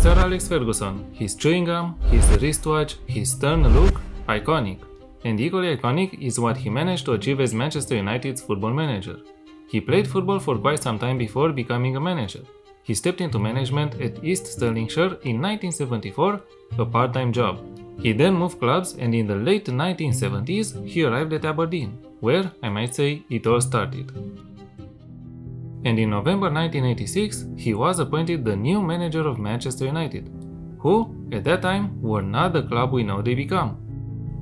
Sir Alex Ferguson, his chewing gum, his wristwatch, his stern look, iconic. And equally iconic is what he managed to achieve as Manchester United's football manager. He played football for quite some time before becoming a manager. He stepped into management at East Stirlingshire in 1974, a part-time job. He then moved clubs, and in the late 1970s he arrived at Aberdeen, where, I might say, it all started. And in November 1986, he was appointed the new manager of Manchester United, who, at that time, were not the club we know they become.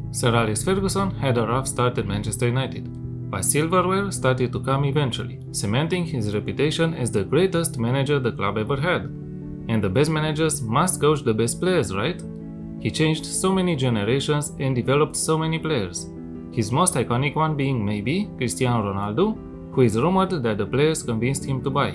Sir Alex Ferguson had a rough start at Manchester United, but silverware started to come eventually, cementing his reputation as the greatest manager the club ever had. And the best managers must coach the best players, right? He changed so many generations and developed so many players. His most iconic one being maybe Cristiano Ronaldo, who is rumored that the players convinced him to buy.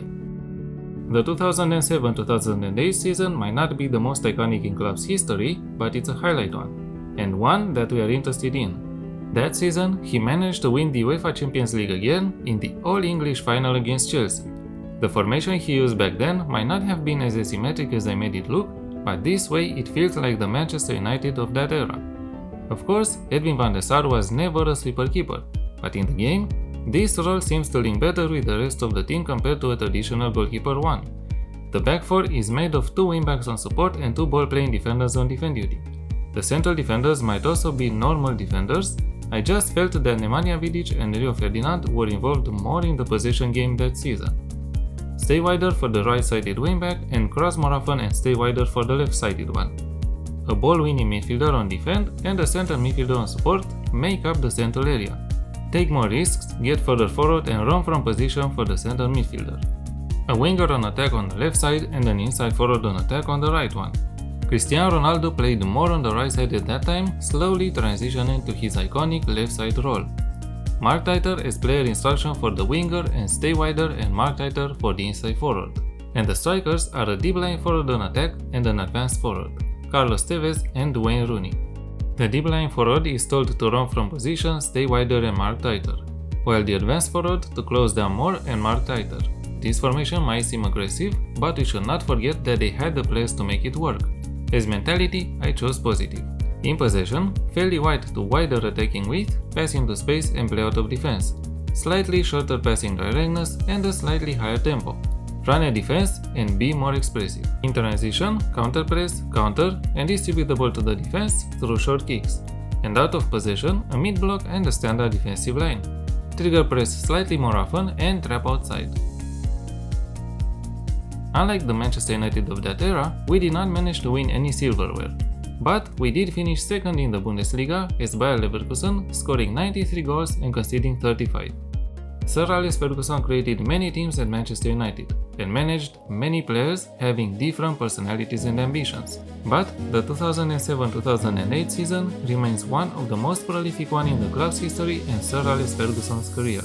The 2007-2008 season might not be the most iconic in club's history, but it's a highlight one, and one that we are interested in. That season, he managed to win the UEFA Champions League again in the All-English final against Chelsea. The formation he used back then might not have been as asymmetric as I made it look, but this way it feels like the Manchester United of that era. Of course, Edwin van der Sar was never a sweeper keeper, but in the game, this role seems to link better with the rest of the team compared to a traditional goalkeeper one. The back four is made of 2 wingbacks on support and 2 ball-playing defenders on defend duty. The central defenders might also be normal defenders. I just felt that Nemanja Vidic and Rio Ferdinand were involved more in the possession game that season. Stay wider for the right-sided wingback and cross more often and stay wider for the left-sided one. A ball-winning midfielder on defend and a center midfielder on support make up the central area. Take more risks, get further forward and run from position for the center midfielder. A winger on attack on the left side and an inside forward on attack on the right one. Cristiano Ronaldo played more on the right side at that time, slowly transitioning to his iconic left side role. Mark tighter as player instruction for the winger and stay wider and mark tighter for the inside forward. And the strikers are a deep line forward on attack and an advanced forward, Carlos Tevez and Wayne Rooney. The deep line forward is told to run from position, stay wider and mark tighter, while the advanced forward to close down more and mark tighter. This formation might seem aggressive, but we should not forget that they had the players to make it work. As mentality, I chose positive. In possession, fairly wide to wider attacking width, pass into space and play out of defense, slightly shorter passing diagonals and a slightly higher tempo. Run a defense and be more expressive. In transition, counter press, counter and distribute the ball to the defense through short kicks. And out of possession, a mid block and a standard defensive line. Trigger press slightly more often and trap outside. Unlike the Manchester United of that era, we did not manage to win any silverware. But we did finish second in the Bundesliga as Bayer Leverkusen, scoring 93 goals and conceding 35. Sir Alex Ferguson created many teams at Manchester United and managed many players having different personalities and ambitions. But the 2007-2008 season remains one of the most prolific one in the club's history and Sir Alex Ferguson's career.